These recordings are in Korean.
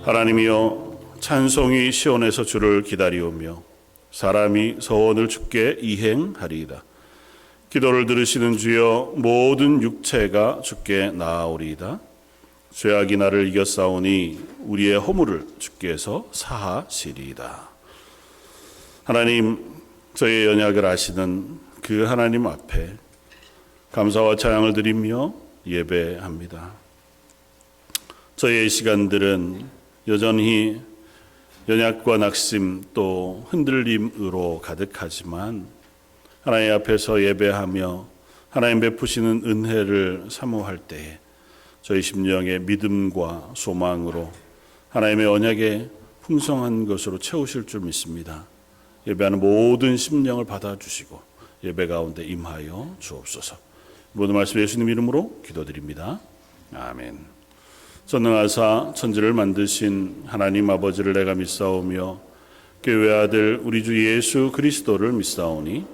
하나님이여, 찬송이 시온에서 주를 기다리오며 사람이 서원을 주께 이행하리이다. 기도를 들으시는 주여, 모든 육체가 주께 나아오리이다. 죄악이 나를 이겼사오니 우리의 허물을 주께서 사하시리이다. 하나님, 저의 연약을 아시는 그 하나님 앞에 감사와 찬양을 드리며 예배합니다. 저의 시간들은 여전히 연약과 낙심 또 흔들림으로 가득하지만 하나님 앞에서 예배하며 하나님 베푸시는 은혜를 사모할 때에 저희 심령의 믿음과 소망으로 하나님의 언약에 풍성한 것으로 채우실 줄 믿습니다. 예배하는 모든 심령을 받아주시고 예배 가운데 임하여 주옵소서. 모든 말씀 예수님 이름으로 기도드립니다. 아멘. 전능하사 천지를 만드신 하나님 아버지를 내가 믿사오며 그 외아들 우리 주 예수 그리스도를 믿사오니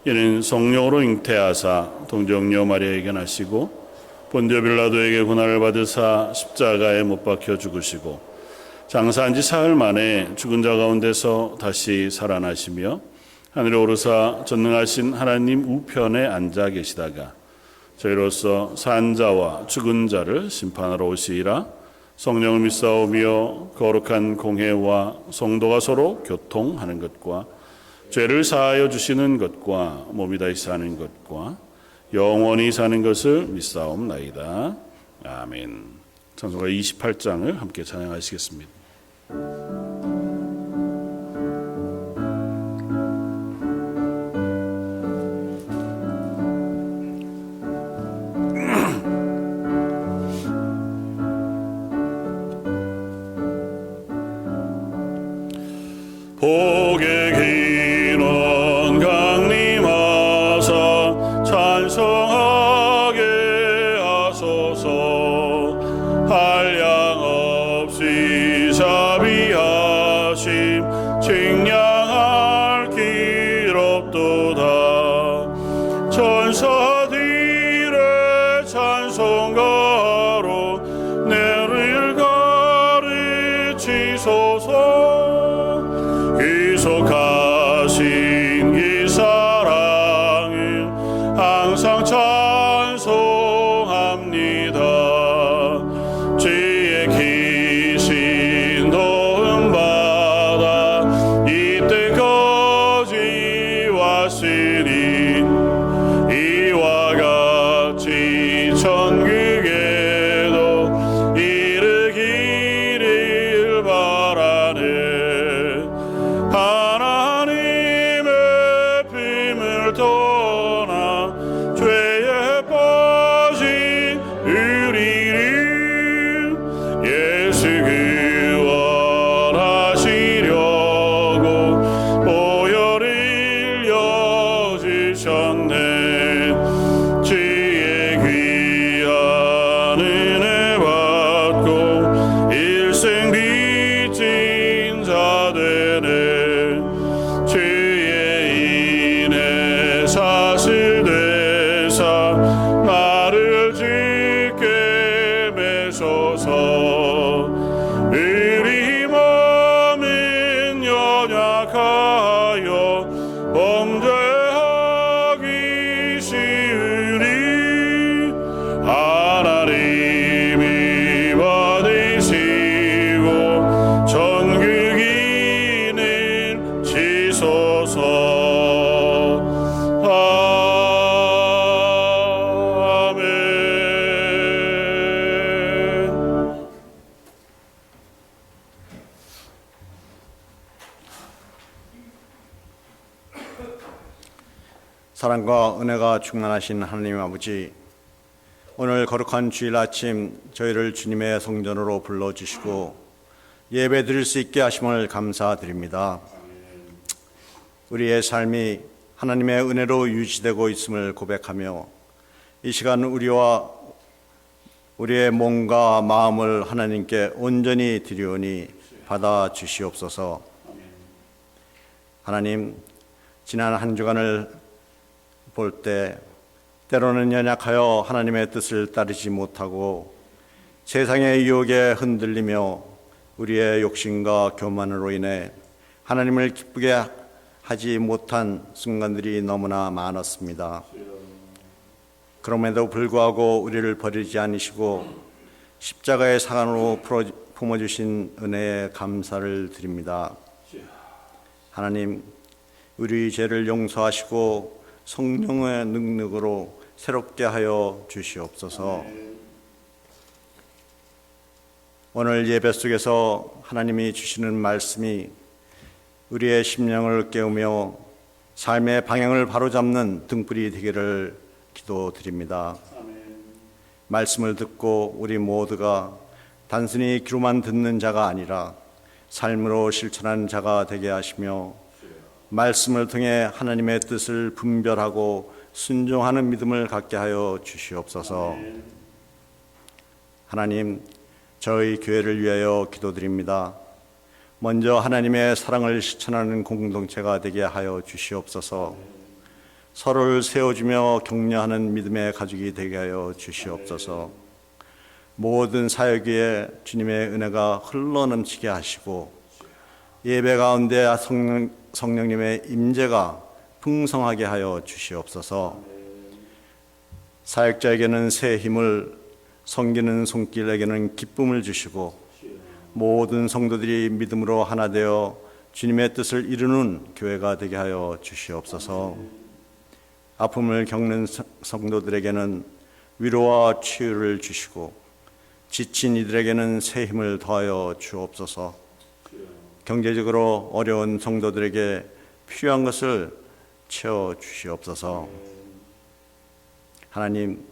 이는 성령으로 잉태하사 동정녀 마리아에게 나시고 본디오 빌라도에게 고난을 받으사 십자가에 못 박혀 죽으시고 장사한 지 사흘 만에 죽은 자 가운데서 다시 살아나시며 하늘에 오르사 전능하신 하나님 우편에 앉아 계시다가 저희로서 산 자와 죽은 자를 심판하러 오시리라. 성령을 믿사오며 거룩한 공회와 성도가 서로 교통하는 것과 죄를 사하여 주시는 것과 몸이 다시 사는 것과 영원히 사는 것을 믿사옵나이다. 아멘. 찬송가 28장을 함께 찬양하시겠습니다. 복의 기원 강림하사 찬송하게 하소서. 한량없이 자비하심 칭량할 길 없도다. 천사들의 찬송가로 내를 가르치소서. 기속하신 이 사랑을 항상 찬송합니다. 주의 기신 도움받아 이때까지 왔으니 이와 같이 천국에도 이르기를 바라네. 하나님의 품을 떠나 죄에 빠진 우리를 예수 구원하시려고 보혈을 여주셨네. 주의 귀한 은혜 받고 일생 빚진 자 되네. 주의 인에 사슬되사 나를 주께 매소서. 우리 마음은 연약하여 범죄하기 쉬우니 하나님이 받으시고 천국인을 지소서. 아멘. 사랑과 은혜가 충만하신 하나님 아버지, 오늘 거룩한 주일 아침 저희를 주님의 성전으로 불러주시고 예배 드릴 수 있게 하심을 감사드립니다. 우리의 삶이 하나님의 은혜로 유지되고 있음을 고백하며 이 시간 우리와 우리의 몸과 마음을 하나님께 온전히 드리오니 받아주시옵소서. 하나님, 지난 한 주간을 볼 때 때로는 연약하여 하나님의 뜻을 따르지 못하고 세상의 유혹에 흔들리며 우리의 욕심과 교만으로 인해 하나님을 기쁘게 하지 못한 순간들이 너무나 많았습니다. 그럼에도 불구하고 우리를 버리지 않으시고 십자가의 사관으로 품어주신 은혜에 감사를 드립니다. 하나님, 우리 죄를 용서하시고 성령의 능력으로 새롭게 하여 주시옵소서. 오늘 예배 속에서 하나님이 주시는 말씀이 우리의 심령을 깨우며 삶의 방향을 바로잡는 등불이 되기를 기도드립니다. 말씀을 듣고 우리 모두가 단순히 귀로만 듣는 자가 아니라 삶으로 실천하는 자가 되게 하시며 말씀을 통해 하나님의 뜻을 분별하고 순종하는 믿음을 갖게 하여 주시옵소서. 하나님, 저희 교회를 위하여 기도드립니다. 먼저 하나님의 사랑을 실천하는 공동체가 되게 하여 주시옵소서. 서로를 세워주며 격려하는 믿음의 가족이 되게 하여 주시옵소서. 모든 사역 위에 주님의 은혜가 흘러넘치게 하시고 예배 가운데 성령님의 임재가 풍성하게 하여 주시옵소서. 사역자에게는 새 힘을, 섬기는 손길에게는 기쁨을 주시고 모든 성도들이 믿음으로 하나 되어 주님의 뜻을 이루는 교회가 되게 하여 주시옵소서. 아픔을 겪는 성도들에게는 위로와 치유를 주시고 지친 이들에게는 새 힘을 더하여 주옵소서. 경제적으로 어려운 성도들에게 필요한 것을 채워 주시옵소서. 하나님,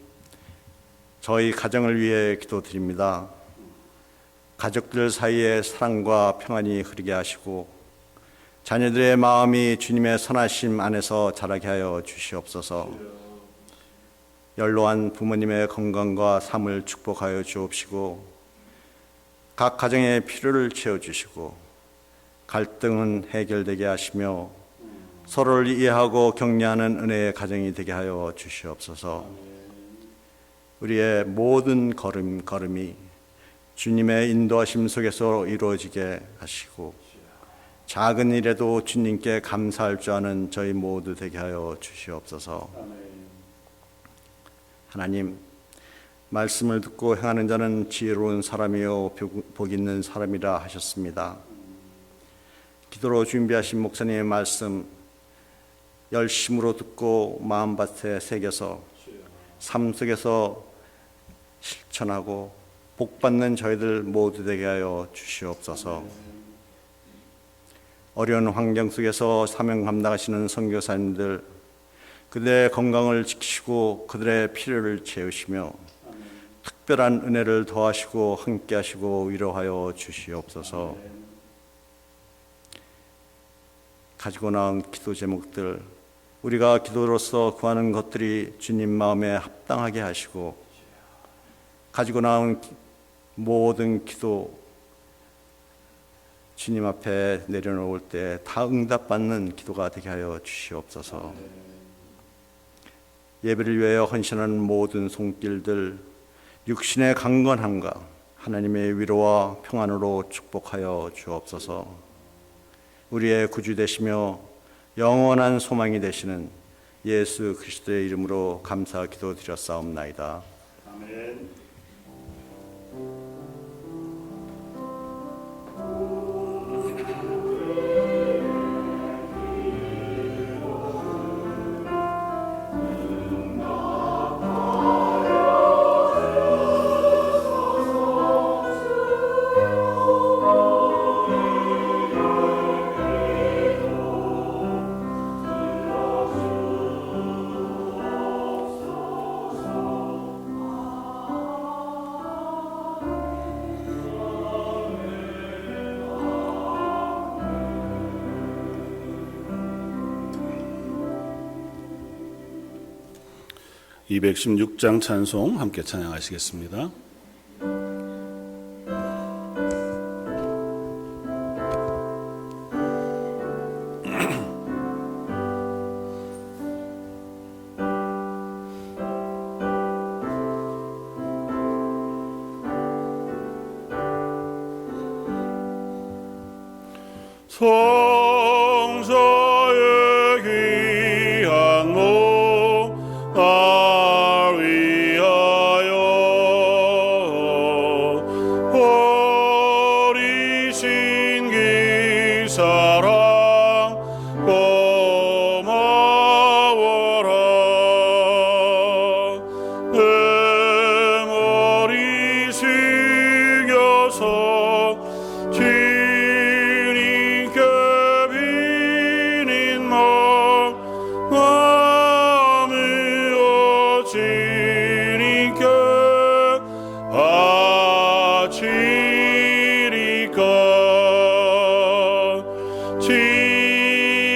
저희 가정을 위해 기도드립니다. 가족들 사이에 사랑과 평안이 흐르게 하시고 자녀들의 마음이 주님의 선하심 안에서 자라게 하여 주시옵소서. 연로한 부모님의 건강과 삶을 축복하여 주옵시고 각 가정의 필요를 채워주시고 갈등은 해결되게 하시며 서로를 이해하고 격려하는 은혜의 가정이 되게 하여 주시옵소서. 우리의 모든 걸음걸음이 주님의 인도하심 속에서 이루어지게 하시고 작은 일에도 주님께 감사할 줄 아는 저희 모두 되게 하여 주시옵소서. 하나님, 말씀을 듣고 행하는 자는 지혜로운 사람이요 복 있는 사람이라 하셨습니다. 기도로 준비하신 목사님의 말씀 열심으로 듣고 마음밭에 새겨서 삶 속에서 실천하고 복받는 저희들 모두 되게 하여 주시옵소서. 어려운 환경 속에서 사명 감당하시는 선교사님들, 그들의 건강을 지키시고 그들의 필요를 채우시며 특별한 은혜를 더하시고 함께 하시고 위로하여 주시옵소서. 가지고 나온 기도 제목들, 우리가 기도로서 구하는 것들이 주님 마음에 합당하게 하시고 가지고 나온 모든 기도 주님 앞에 내려놓을 때 다 응답받는 기도가 되게 하여 주시옵소서. 예배를 위하여 헌신하는 모든 손길들, 육신의 강건함과 하나님의 위로와 평안으로 축복하여 주옵소서. 우리의 구주 되시며 영원한 소망이 되시는 예수 그리스도의 이름으로 감사 기도드렸사옵나이다. 아멘. 216장 찬송 함께 찬양하시겠습니다. 성자의 귀한 몸 날 위하여 버리신 그 사랑 고마워라. 내 머리 숙여서 주님께 비는 마음으로 주님께 바치리까.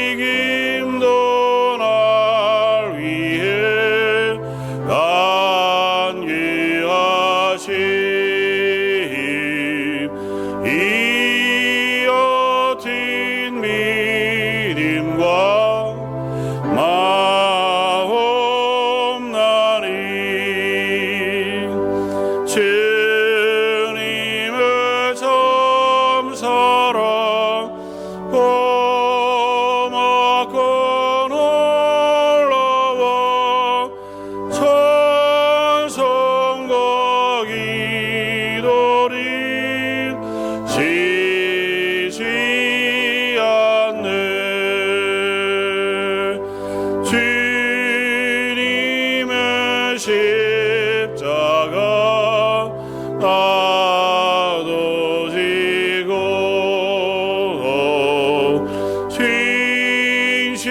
지금도 날 위해 간구하신 이 어떤 믿음과 마음나니 주님의 참 사랑 고맙고 놀라워 찬송과 기도를 쉬지 않네. 주님의 십자가 나도 지고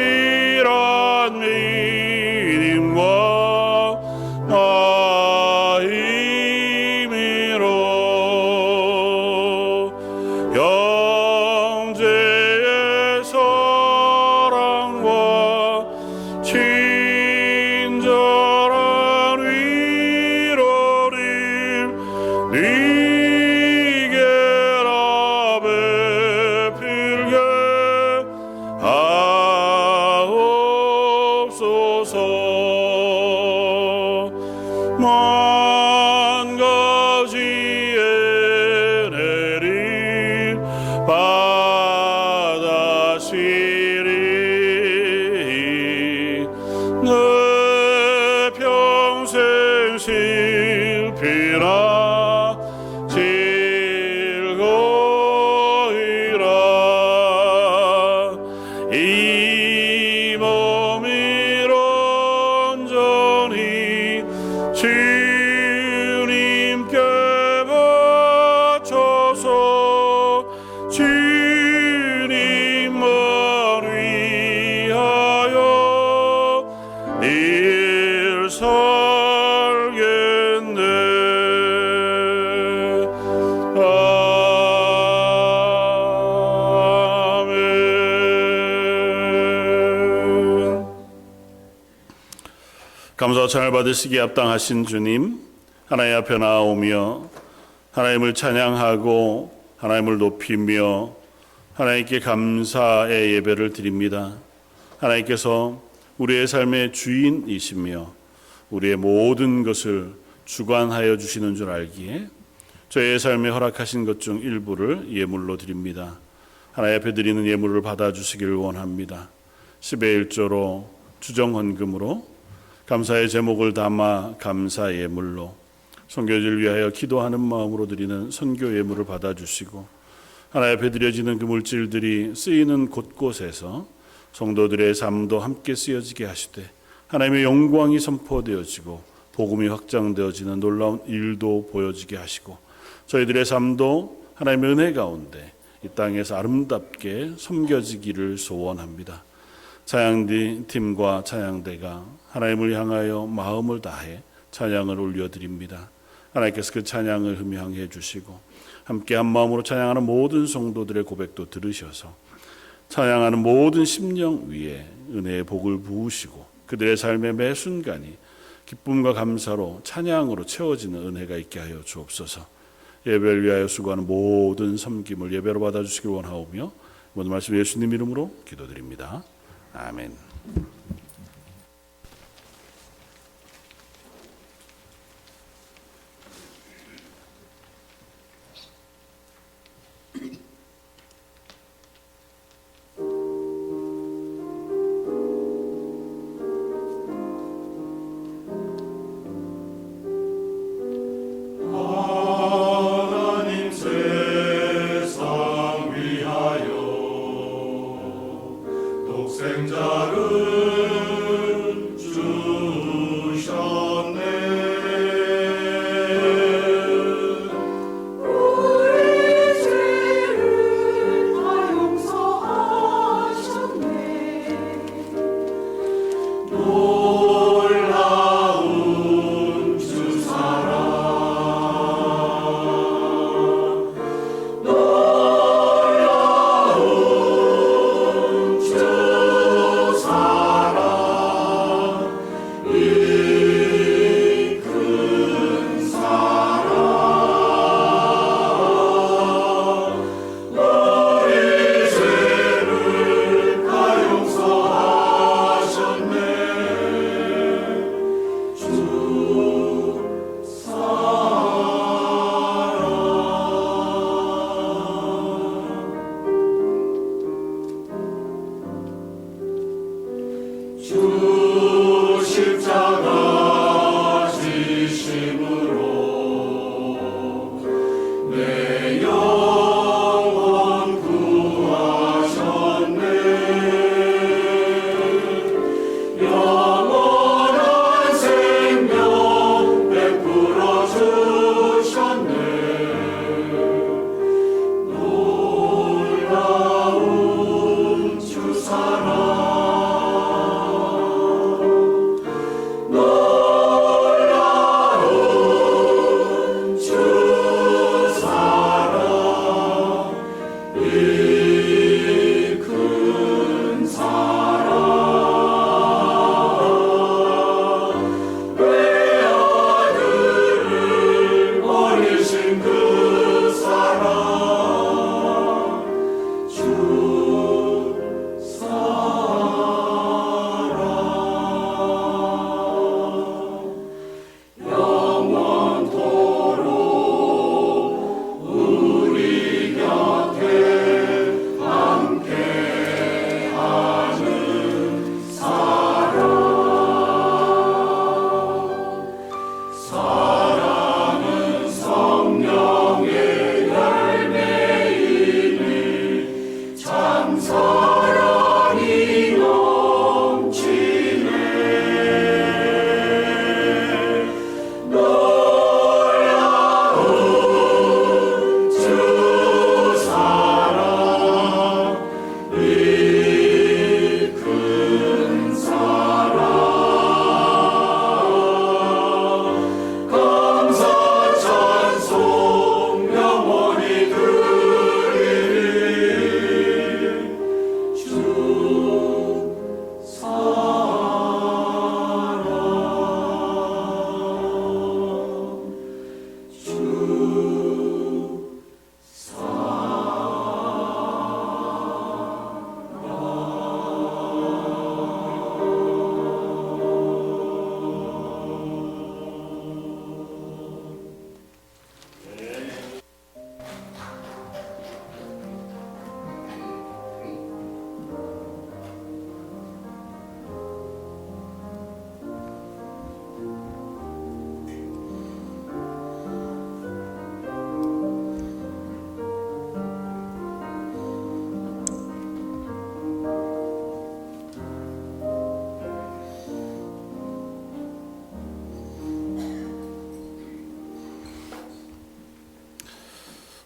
진실한 믿음과 힘으로 형제의 사랑과 친절한 위로를 네게라 베풀게 하옵소서. 만 가지의 은혜를 받아시리. 내 평생 슬피나 즐거이라. 이 몸을 온전히 주님께 바쳐서 주님만 위하여 늘 살겠네. 아멘. 감사와 찬양을 받으시기에 합당하신 주님, 하나님 앞에 나아오며 하나님을 찬양하고 하나님을 높이며 하나님께 감사의 예배를 드립니다. 하나님께서 우리의 삶의 주인이시며 우리의 모든 것을 주관하여 주시는 줄 알기에 저의 삶에 허락하신 것 중 일부를 예물로 드립니다. 하나님 앞에 드리는 예물을 받아주시기를 원합니다. 10의 1조로 주정헌금으로 감사의 제목을 담아 감사 예물로 선교지를 위하여 기도하는 마음으로 드리는 선교 예물을 받아주시고 하나님 앞에 드려지는 그 물질들이 쓰이는 곳곳에서 성도들의 삶도 함께 쓰여지게 하시되 하나님의 영광이 선포되어지고 복음이 확장되어지는 놀라운 일도 보여지게 하시고 저희들의 삶도 하나님의 은혜 가운데 이 땅에서 아름답게 섬겨지기를 소원합니다. 찬양팀과 찬양대가 하나님을 향하여 마음을 다해 찬양을 올려드립니다. 하나님께서 그 찬양을 흠양해 주시고 함께 한 마음으로 찬양하는 모든 성도들의 고백도 들으셔서 찬양하는 모든 심령 위에 은혜의 복을 부으시고 그들의 삶의 매 순간이 기쁨과 감사로 찬양으로 채워지는 은혜가 있게 하여 주옵소서. 예배를 위하여 수고하는 모든 섬김을 예배로 받아주시길 원하오며 모든 말씀 예수님 이름으로 기도드립니다. 아멘.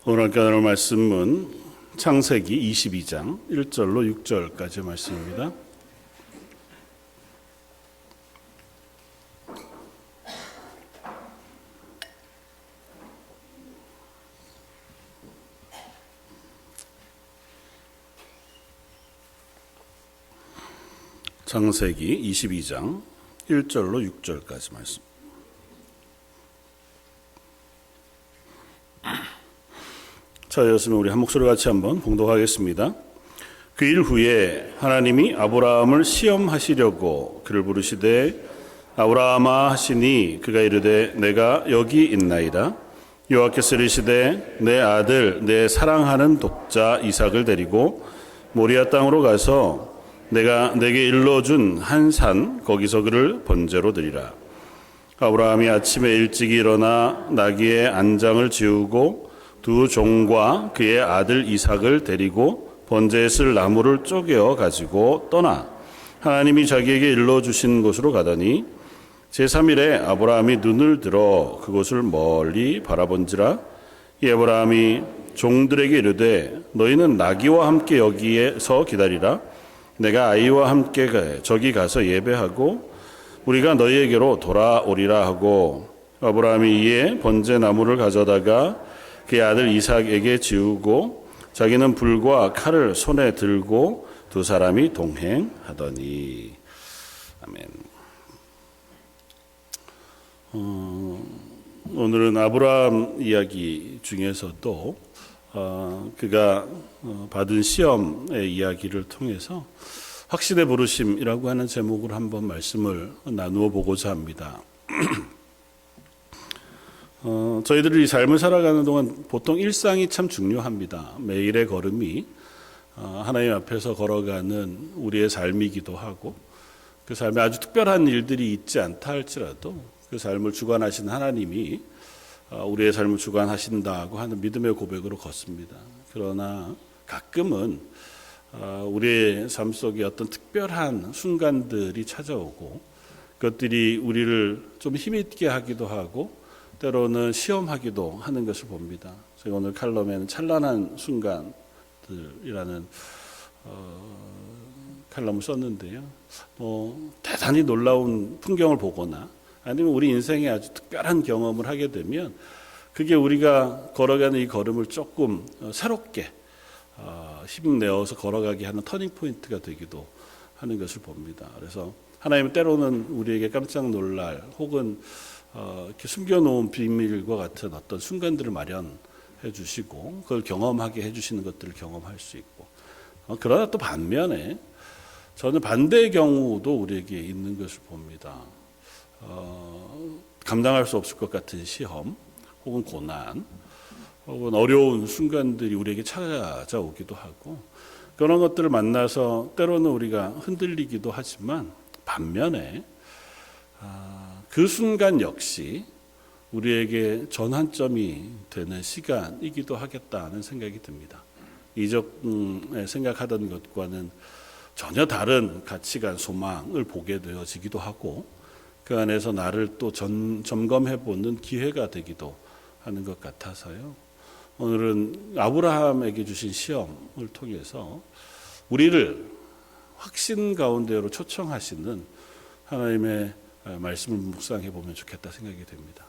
오늘 함께 나눌 말씀은 창세기 22장 1절로 6절까지의 말씀입니다. 창세기 22장 1절로 6절까지 말씀. 자, 이었으면 우리 한 목소리 같이 한번 봉독하겠습니다. 그 일 후에 하나님이 아브라함을 시험하시려고 그를 부르시되 아브라함아 하시니 그가 이르되 내가 여기 있나이다. 여호와께서 이르시되 내 아들 내 사랑하는 독자 이삭을 데리고 모리아 땅으로 가서 내가 내게 일러준 한 산 거기서 그를 번제로 드리라. 아브라함이 아침에 일찍 일어나 나귀의 안장을 지우고 두 종과 그의 아들 이삭을 데리고 번제에 쓸 나무를 쪼개어 가지고 떠나 하나님이 자기에게 일러주신 곳으로 가더니 제3일에 아브라함이 눈을 들어 그곳을 멀리 바라본지라. 이 아브라함이 종들에게 이르되 너희는 나귀와 함께 여기에서 기다리라. 내가 아이와 함께 저기 가서 예배하고 우리가 너희에게로 돌아오리라 하고 아브라함이 이에 번제 나무를 가져다가 그의 아들 이삭에게 지우고 자기는 불과 칼을 손에 들고 두 사람이 동행하더니. 아멘. 오늘은 아브라함 이야기 중에서도 그가 받은 시험의 이야기를 통해서 확신의 부르심이라고 하는 제목으로 한번 말씀을 나누어 보고자 합니다. 저희들이 이 삶을 살아가는 동안 보통 일상이 참 중요합니다. 매일의 걸음이 하나님 앞에서 걸어가는 우리의 삶이기도 하고 그 삶에 아주 특별한 일들이 있지 않다 할지라도 그 삶을 주관하신 하나님이 우리의 삶을 주관하신다고 하는 믿음의 고백으로 걷습니다. 그러나 가끔은 우리의 삶 속에 어떤 특별한 순간들이 찾아오고 그것들이 우리를 좀 힘있게 하기도 하고 때로는 시험하기도 하는 것을 봅니다. 제가 오늘 칼럼에는 찬란한 순간들이라는 칼럼을 썼는데요. 대단히 놀라운 풍경을 보거나 아니면 우리 인생에 아주 특별한 경험을 하게 되면 그게 우리가 걸어가는 이 걸음을 조금 새롭게 힘내어서 걸어가게 하는 터닝 포인트가 되기도 하는 것을 봅니다. 그래서 하나님은 때로는 우리에게 깜짝 놀랄 혹은 이렇게 숨겨놓은 비밀과 같은 어떤 순간들을 마련해 주시고 그걸 경험하게 해주시는 것들을 경험할 수 있고 그러나 또 반면에 전혀 반대의 경우도 우리에게 있는 것을 봅니다. 감당할 수 없을 것 같은 시험 혹은 고난 혹은 어려운 순간들이 우리에게 찾아오기도 하고 그런 것들을 만나서 때로는 우리가 흔들리기도 하지만 반면에 그 순간 역시 우리에게 전환점이 되는 시간이기도 하겠다는 생각이 듭니다. 이전에 생각하던 것과는 전혀 다른 가치관, 소망을 보게 되어지기도 하고 그 안에서 나를 또 점검해보는 기회가 되기도 하는 것 같아서요. 오늘은 아브라함에게 주신 시험을 통해서 우리를 확신 가운데로 초청하시는 하나님의 말씀을 묵상해 보면 좋겠다 생각이 됩니다.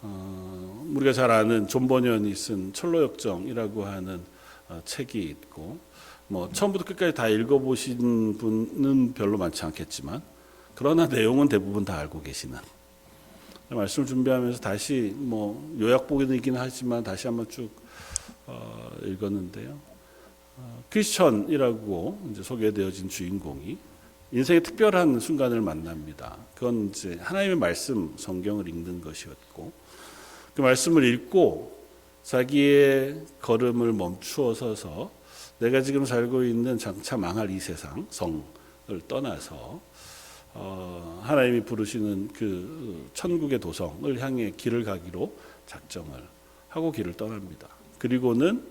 우리가 잘 아는 존 버년이 쓴 철로역정이라고 하는 책이 있고 처음부터 끝까지 다 읽어보신 분은 별로 많지 않겠지만 그러나 내용은 대부분 다 알고 계시는 말씀을 준비하면서 다시 요약보기는 하지만 다시 한번 쭉 읽었는데요. 크리스천이라고 이제 소개되어진 주인공이 인생의 특별한 순간을 만납니다. 그건 이제 하나님의 말씀, 성경을 읽는 것이었고, 그 말씀을 읽고 자기의 걸음을 멈추어 서서 내가 지금 살고 있는 장차 망할 이 세상, 성을 떠나서 하나님이 부르시는 그 천국의 도성을 향해 길을 가기로 작정을 하고 길을 떠납니다. 그리고는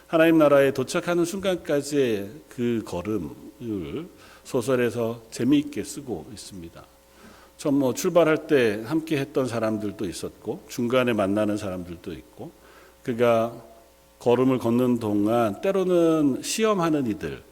하나님 나라에 도착하는 순간까지의 그 걸음을 소설에서 재미있게 쓰고 있습니다. 처음 출발할 때 함께 했던 사람들도 있었고 중간에 만나는 사람들도 있고 그가 걸음을 걷는 동안 때로는 시험하는 이들,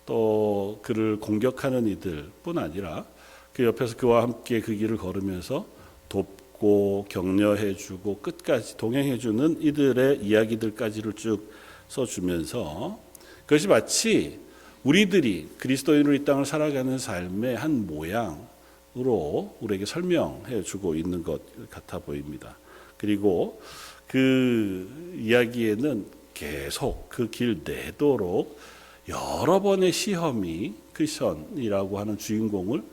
또 그를 공격하는 이들뿐 아니라 그 옆에서 그와 함께 그 길을 걸으면서 돕고 격려해주고 끝까지 동행해주는 이들의 이야기들까지를 쭉 써주면서 그것이 마치 우리들이 그리스도인으로 이 땅을 살아가는 삶의 한 모양으로 우리에게 설명해주고 있는 것 같아 보입니다. 그리고 그 이야기에는 계속 그 길 내도록 여러 번의 시험이 크리스천이라고 하는 주인공을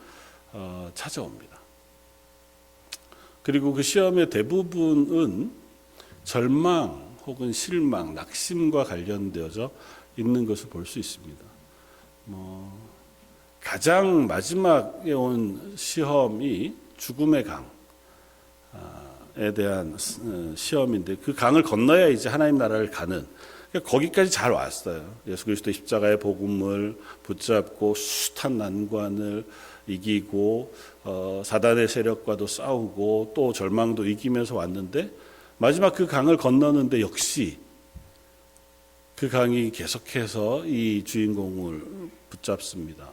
찾아옵니다. 그리고 그 시험의 대부분은 절망 혹은 실망, 낙심과 관련되어져 있는 것을 볼 수 있습니다. 가장 마지막에 온 시험이 죽음의 강에 대한 시험인데 그 강을 건너야 이제 하나님 나라를 가는 거기까지 잘 왔어요. 예수 그리스도의 십자가의 복음을 붙잡고 숱한 난관을 이기고 사단의 세력과도 싸우고 또 절망도 이기면서 왔는데 마지막 그 강을 건너는데 역시 그 강이 계속해서 이 주인공을 붙잡습니다.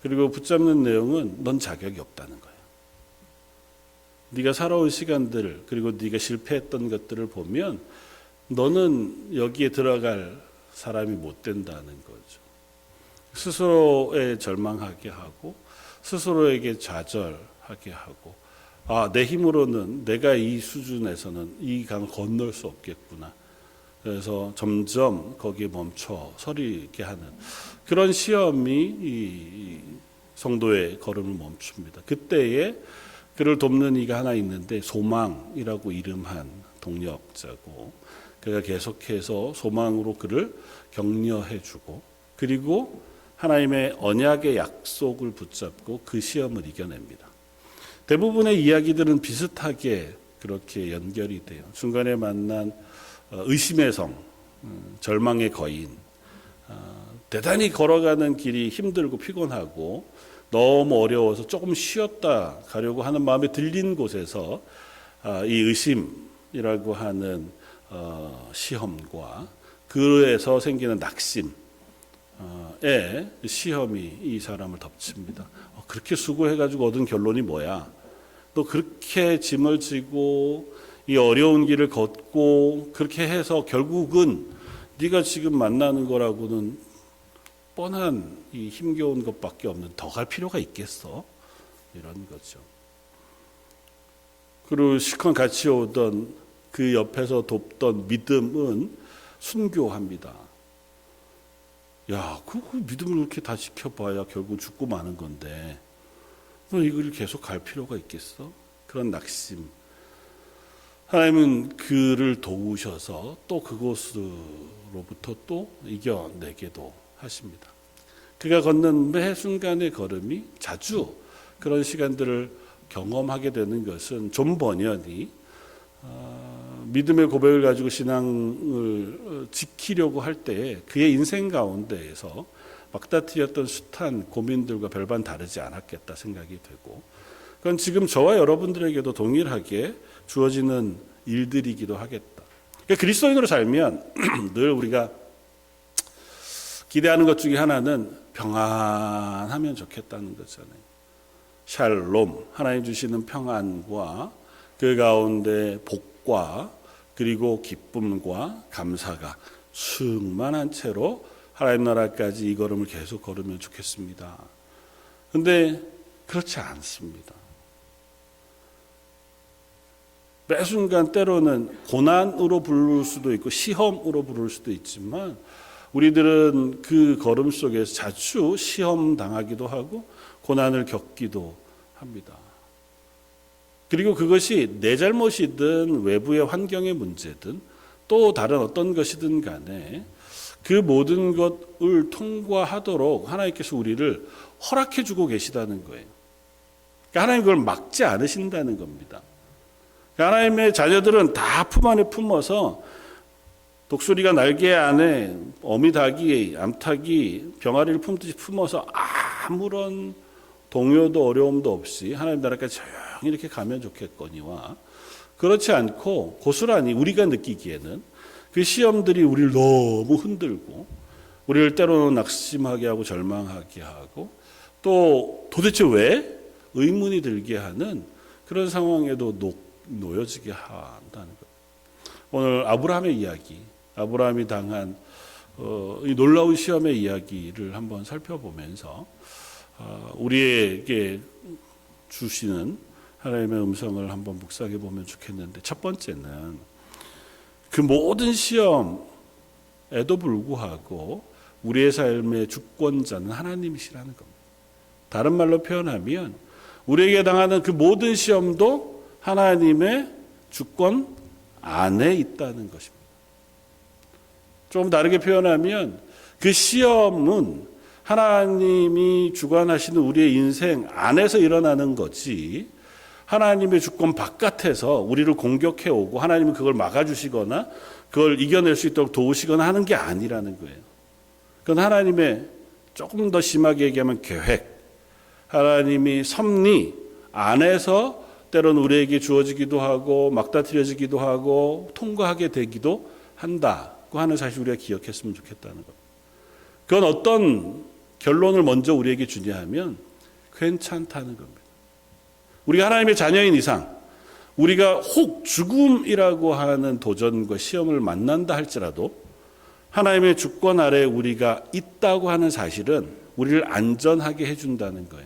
그리고 붙잡는 내용은 넌 자격이 없다는 거예요. 네가 살아온 시간들 그리고 네가 실패했던 것들을 보면 너는 여기에 들어갈 사람이 못 된다는 거죠. 스스로에 절망하게 하고 스스로에게 좌절하게 하고 내 힘으로는 내가 이 수준에서는 이 강을 건널 수 없겠구나. 그래서 점점 거기에 멈춰 서리게 하는 그런 시험이 이 성도의 걸음을 멈춥니다. 그때에 그를 돕는 이가 하나 있는데 소망이라고 이름한 동력자고 그가 계속해서 소망으로 그를 격려해주고 그리고 하나님의 언약의 약속을 붙잡고 그 시험을 이겨냅니다. 대부분의 이야기들은 비슷하게 그렇게 연결이 돼요. 중간에 만난 의심의 성, 절망의 거인, 대단히 걸어가는 길이 힘들고 피곤하고 너무 어려워서 조금 쉬었다 가려고 하는 마음에 들린 곳에서 이 의심이라고 하는 시험과 그에서 생기는 낙심의 시험이 이 사람을 덮칩니다. 그렇게 수고해가지고 얻은 결론이 뭐야? 또 그렇게 짐을 지고 이 어려운 길을 걷고 그렇게 해서 결국은 네가 지금 만나는 거라고는 뻔한 이 힘겨운 것밖에 없는 더 갈 필요가 있겠어? 이런 거죠. 그리고 시컨 같이 오던 그 옆에서 돕던 믿음은 순교합니다. 야, 그 믿음을 이렇게 다 지켜봐야 결국 죽고 마는 건데 너 이걸 계속 갈 필요가 있겠어? 그런 낙심. 하나님은 그를 도우셔서 또 그곳으로부터 또 이겨내게도 하십니다. 그가 걷는 매 순간의 걸음이 자주 그런 시간들을 경험하게 되는 것은 존 버년이 믿음의 고백을 가지고 신앙을 지키려고 할 때 그의 인생 가운데에서 막다트였던 숱한 고민들과 별반 다르지 않았겠다 생각이 되고 그건 지금 저와 여러분들에게도 동일하게 주어지는 일들이기도 하겠다. 그러니까 그리스도인으로 살면 늘 우리가 기대하는 것 중에 하나는 평안하면 좋겠다는 거잖아요. 샬롬, 하나님 주시는 평안과 그 가운데 복과 그리고 기쁨과 감사가 충만한 채로 하나님 나라까지 이 걸음을 계속 걸으면 좋겠습니다. 그런데 그렇지 않습니다. 매 순간 때로는 고난으로 부를 수도 있고 시험으로 부를 수도 있지만 우리들은 그 걸음 속에서 자주 시험 당하기도 하고 고난을 겪기도 합니다. 그리고 그것이 내 잘못이든 외부의 환경의 문제든 또 다른 어떤 것이든 간에 그 모든 것을 통과하도록 하나님께서 우리를 허락해 주고 계시다는 거예요. 그러니까 하나님 그걸 막지 않으신다는 겁니다. 하나님의 자녀들은 다 품 안에 품어서 독수리가 날개 안에 어미닭이 암탉이 병아리를 품듯이 품어서 아무런 동요도 어려움도 없이 하나님 나라까지 조용히 이렇게 가면 좋겠거니와 그렇지 않고 고스란히 우리가 느끼기에는 그 시험들이 우리를 너무 흔들고 우리를 때로는 낙심하게 하고 절망하게 하고 또 도대체 왜 의문이 들게 하는 그런 상황에도 놓여지게 한다는 것. 오늘 아브라함의 이야기, 아브라함이 당한 이 놀라운 시험의 이야기를 한번 살펴보면서 우리에게 주시는 하나님의 음성을 한번 묵상해 보면 좋겠는데, 첫 번째는 그 모든 시험에도 불구하고 우리의 삶의 주권자는 하나님이시라는 겁니다. 다른 말로 표현하면 우리에게 당하는 그 모든 시험도 하나님의 주권 안에 있다는 것입니다. 좀 다르게 표현하면 그 시험은 하나님이 주관하시는 우리의 인생 안에서 일어나는 거지, 하나님의 주권 바깥에서 우리를 공격해 오고 하나님은 그걸 막아주시거나 그걸 이겨낼 수 있도록 도우시거나 하는 게 아니라는 거예요. 그건 하나님의, 조금 더 심하게 얘기하면 계획, 하나님이 섭리 안에서 때로는 우리에게 주어지기도 하고 막다트려지기도 하고 통과하게 되기도 한다고 하는 사실 우리가 기억했으면 좋겠다는 것. 그건 어떤 결론을 먼저 우리에게 주냐 하면 괜찮다는 겁니다. 우리가 하나님의 자녀인 이상 우리가 혹 죽음이라고 하는 도전과 시험을 만난다 할지라도 하나님의 주권 아래 우리가 있다고 하는 사실은 우리를 안전하게 해준다는 거예요.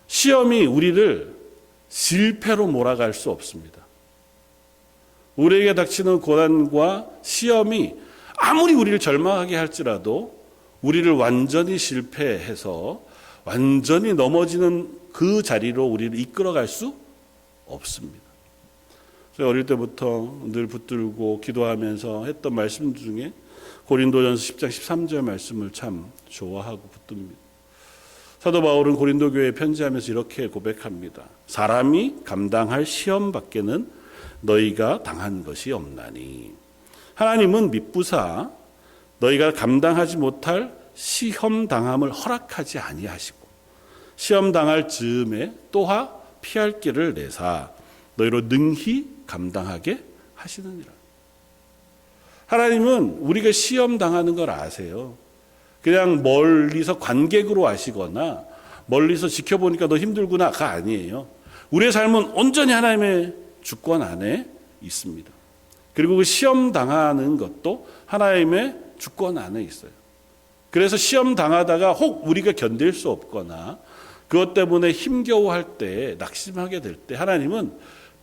시험이 우리를 실패로 몰아갈 수 없습니다. 우리에게 닥치는 고난과 시험이 아무리 우리를 절망하게 할지라도 우리를 완전히 실패해서 완전히 넘어지는 그 자리로 우리를 이끌어갈 수 없습니다. 제가 어릴 때부터 늘 붙들고 기도하면서 했던 말씀 중에 고린도전서 10장 13절 말씀을 참 좋아하고 붙듭니다. 사도 바울은 고린도 교회에 편지하면서 이렇게 고백합니다. 사람이 감당할 시험 밖에는 너희가 당한 것이 없나니 하나님은 미쁘사 너희가 감당하지 못할 시험 당함을 허락하지 아니하시고 시험 당할 즈음에 또한 피할 길을 내사 너희로 능히 감당하게 하시느니라. 하나님은 우리가 시험 당하는 걸 아세요. 그냥 멀리서 관객으로 아시거나 멀리서 지켜보니까 너 힘들구나가 아니에요. 우리의 삶은 온전히 하나님의 주권 안에 있습니다. 그리고 그 시험 당하는 것도 하나님의 주권 안에 있어요. 그래서 시험 당하다가 혹 우리가 견딜 수 없거나 그것 때문에 힘겨워할 때, 낙심하게 될 때 하나님은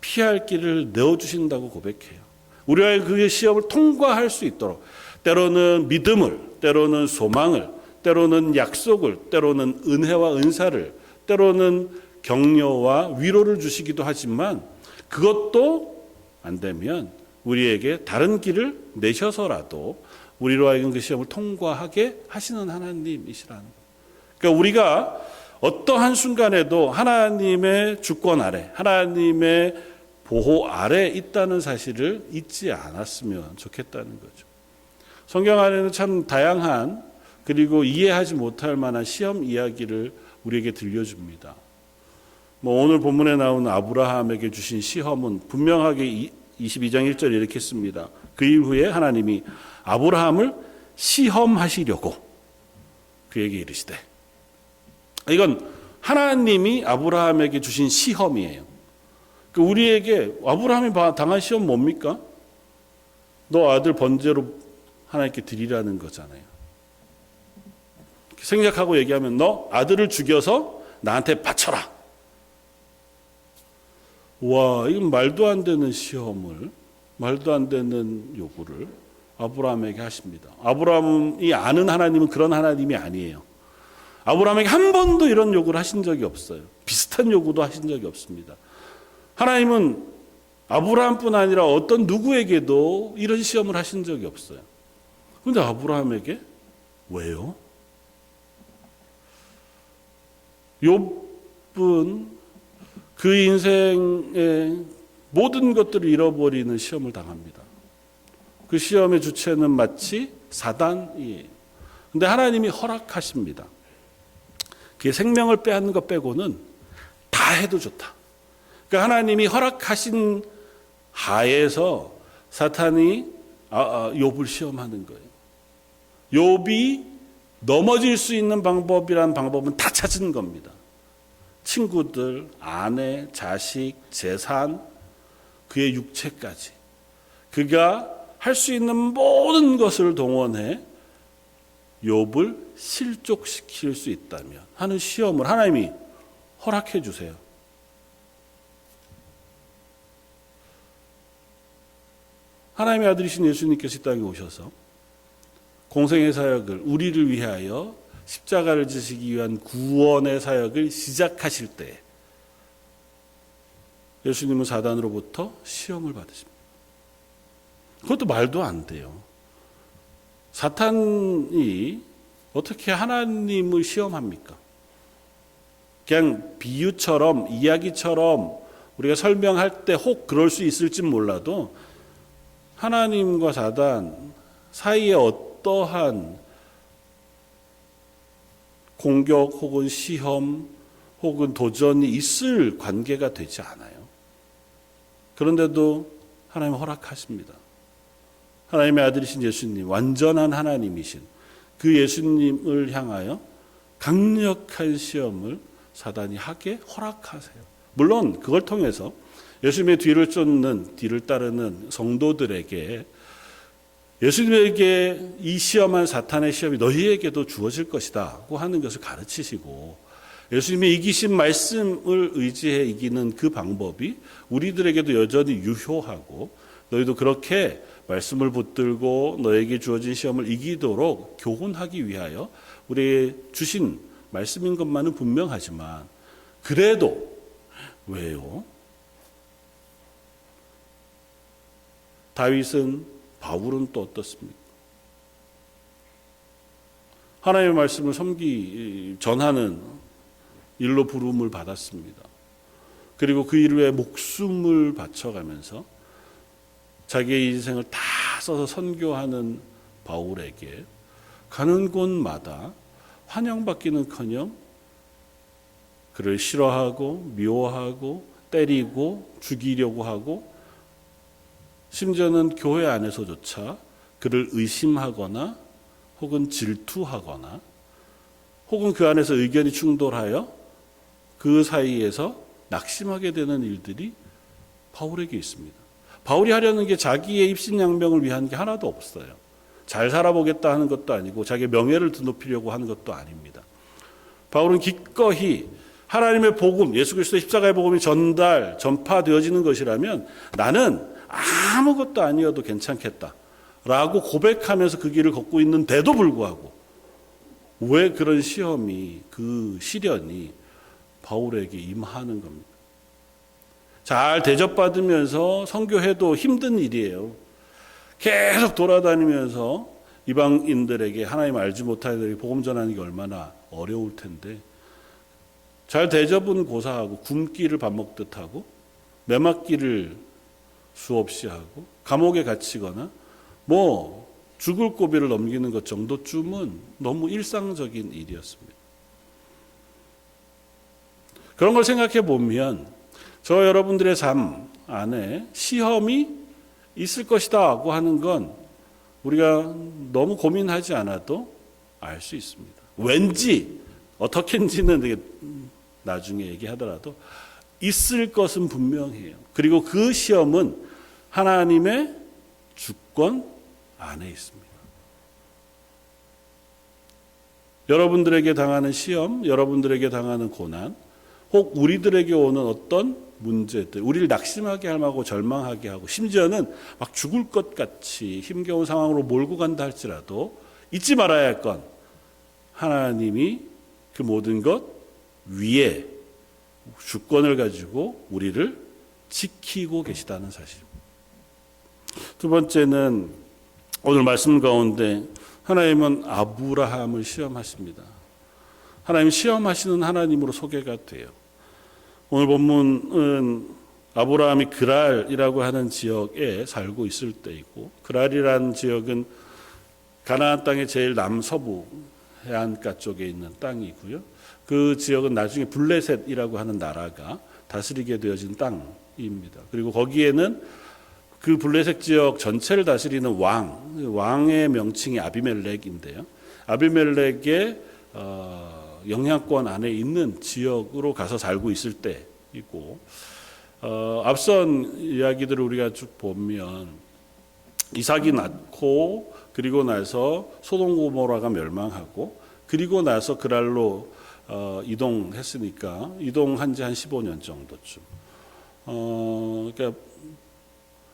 피할 길을 내어주신다고 고백해요. 우리가 그 시험을 통과할 수 있도록 때로는 믿음을, 때로는 소망을, 때로는 약속을, 때로는 은혜와 은사를, 때로는 격려와 위로를 주시기도 하지만 그것도 안 되면 우리에게 다른 길을 내셔서라도 우리로 하여금 그 시험을 통과하게 하시는 하나님이시라는 거예요. 그러니까 우리가 어떠한 순간에도 하나님의 주권 아래, 하나님의 보호 아래 있다는 사실을 잊지 않았으면 좋겠다는 거죠. 성경 안에는 참 다양한 그리고 이해하지 못할 만한 시험 이야기를 우리에게 들려줍니다. 오늘 본문에 나온 아브라함에게 주신 시험은 분명하게 22장 1절에 이렇게 씁니다. 그 이후에 하나님이 아브라함을 시험하시려고 그에게 이르시되, 이건 하나님이 아브라함에게 주신 시험이에요. 우리에게 아브라함이 당한 시험 뭡니까? 너 아들 번제로 하나님께 드리라는 거잖아요. 생략하고 얘기하면 너 아들을 죽여서 나한테 바쳐라. 와, 이건 말도 안 되는 시험을, 말도 안 되는 요구를 아브라함에게 하십니다. 아브라함이 아는 하나님은 그런 하나님이 아니에요. 아브라함에게 한 번도 이런 요구를 하신 적이 없어요. 비슷한 요구도 하신 적이 없습니다. 하나님은 아브라함뿐 아니라 어떤 누구에게도 이런 시험을 하신 적이 없어요. 그런데 아브라함에게 왜요? 욥은 그 인생의 모든 것들을 잃어버리는 시험을 당합니다. 그 시험의 주체는 마치 사단이에요. 그런데 하나님이 허락하십니다. 그게 생명을 빼앗는 것 빼고는 다 해도 좋다. 그러니까 하나님이 허락하신 하에서 사탄이 욥을 시험하는 거예요. 욥이 넘어질 수 있는 방법이란 방법은 다 찾은 겁니다. 친구들, 아내, 자식, 재산, 그의 육체까지. 그가 할 수 있는 모든 것을 동원해 욥을 실족시킬 수 있다면 하는 시험을 하나님이 허락해 주세요. 하나님의 아들이신 예수님께서 이 땅에 오셔서 공생의 사역을 우리를 위하여 십자가를 지시기 위한 구원의 사역을 시작하실 때 예수님은 사단으로부터 시험을 받으십니다. 그것도 말도 안 돼요. 사탄이 어떻게 하나님을 시험합니까? 그냥 비유처럼 이야기처럼 우리가 설명할 때 혹 그럴 수 있을지 몰라도 하나님과 사단 사이에 어떠한 공격 혹은 시험 혹은 도전이 있을 관계가 되지 않아요. 그런데도 하나님은 허락하십니다. 하나님의 아들이신 예수님, 완전한 하나님이신 그 예수님을 향하여 강력한 시험을 사단이 하게 허락하세요. 물론 그걸 통해서 예수님의 뒤를 쫓는, 뒤를 따르는 성도들에게 예수님에게 이 시험한 사탄의 시험이 너희에게도 주어질 것이다고 하는 것을 가르치시고 예수님의 이기신 말씀을 의지해 이기는 그 방법이 우리들에게도 여전히 유효하고 너희도 그렇게 말씀을 붙들고 너에게 주어진 시험을 이기도록 교훈하기 위하여 우리에게 주신 말씀인 것만은 분명하지만 그래도 왜요? 다윗은 바울은 또 어떻습니까? 하나님의 말씀을 전하는 일로 부름을 받았습니다. 그리고 그 일을 위해 목숨을 바쳐가면서 자기의 인생을 다 써서 선교하는 바울에게 가는 곳마다 환영받기는커녕 그를 싫어하고 미워하고 때리고 죽이려고 하고 심지어는 교회 안에서조차 그를 의심하거나 혹은 질투하거나 혹은 그 안에서 의견이 충돌하여 그 사이에서 낙심하게 되는 일들이 바울에게 있습니다. 바울이 하려는 게 자기의 입신양명을 위한 게 하나도 없어요. 잘 살아보겠다 하는 것도 아니고 자기의 명예를 드높이려고 하는 것도 아닙니다. 바울은 기꺼이 하나님의 복음, 예수 그리스도의 십자가의 복음이 전파되어지는 것이라면 나는 아무것도 아니어도 괜찮겠다 라고 고백하면서 그 길을 걷고 있는데도 불구하고 왜 그런 시험이, 그 시련이 바울에게 임하는 겁니다. 잘 대접받으면서 선교해도 힘든 일이에요. 계속 돌아다니면서 이방인들에게 하나님 알지 못하는 이들에게 복음 전하는 게 얼마나 어려울 텐데 잘 대접은 고사하고 굶기를 밥 먹듯 하고 매맞기를 수없이 하고 감옥에 갇히거나 죽을 고비를 넘기는 것 정도쯤은 너무 일상적인 일이었습니다. 그런 걸 생각해 보면 저 여러분들의 삶 안에 시험이 있을 것이다고 하는 건 우리가 너무 고민하지 않아도 알 수 있습니다. 왠지 어떻게인지는 되게 나중에 얘기하더라도 있을 것은 분명해요. 그리고 그 시험은 하나님의 주권 안에 있습니다. 여러분들에게 당하는 시험, 여러분들에게 당하는 고난, 혹 우리들에게 오는 어떤 문제들, 우리를 낙심하게 하고 절망하게 하고 심지어는 막 죽을 것 같이 힘겨운 상황으로 몰고 간다 할지라도 잊지 말아야 할 건 하나님이 그 모든 것 위에 주권을 가지고 우리를 지키고 계시다는 사실입니다. 두 번째는 오늘 말씀 가운데 하나님은 아브라함을 시험하십니다. 하나님 시험하시는 하나님으로 소개가 돼요. 오늘 본문은 아브라함이 그랄이라고 하는 지역에 살고 있을 때이고 그랄이라는 지역은 가나안 땅의 제일 남서부 해안가 쪽에 있는 땅이고요. 그 지역은 나중에 블레셋이라고 하는 나라가 다스리게 되어진 땅입니다. 그리고 거기에는 그 블레셋 지역 전체를 다스리는 왕의 명칭이 아비멜렉인데요. 아비멜렉의 영향권 안에 있는 지역으로 가서 살고 있을 때이고, 앞선 이야기들을 우리가 쭉 보면 이삭이 낳고 그리고 나서 소돔 고모라가 멸망하고 그리고 나서 그랄로 이동했으니까 이동한 지 한 15년 정도쯤. 그러니까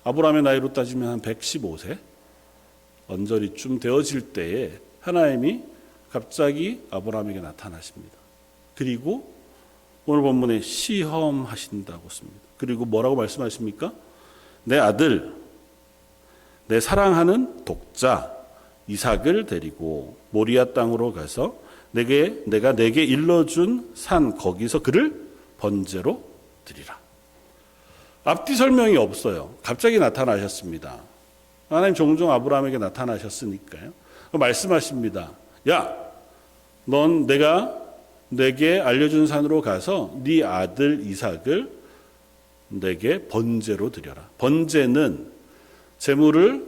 아브라함의 나이로 따지면 한 115세 언저리쯤 되어질 때에 하나님이 갑자기 아브라함에게 나타나십니다. 그리고 오늘 본문에 시험하신다고 씁니다. 그리고 뭐라고 말씀하십니까? 내 아들, 내 사랑하는 독자 이삭을 데리고 모리아 땅으로 가서 내가 내게 일러준 산 거기서 그를 번제로 드리라. 앞뒤 설명이 없어요. 갑자기 나타나셨습니다. 하나님 종종 아브라함에게 나타나셨으니까요. 말씀하십니다. 야, 넌 내가 내게 알려준 산으로 가서 네 아들 이삭을 내게 번제로 드려라. 번제는 제물을